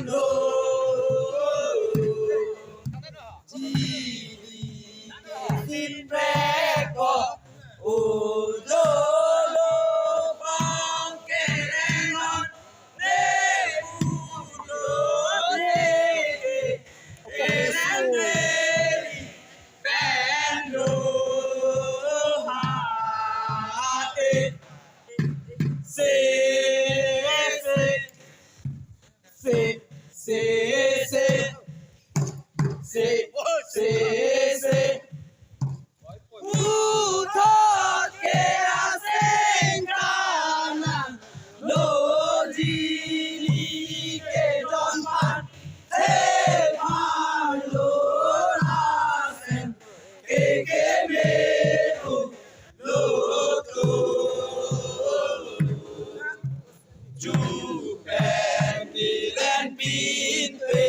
Pando Cili Sin Preko Ojolo Pangkerenon Nebulo Erandeli Pando Hae Se Utot ke asing kanan lo jili ke donpan lo rasen ke meru lo tu Jupen diren pinte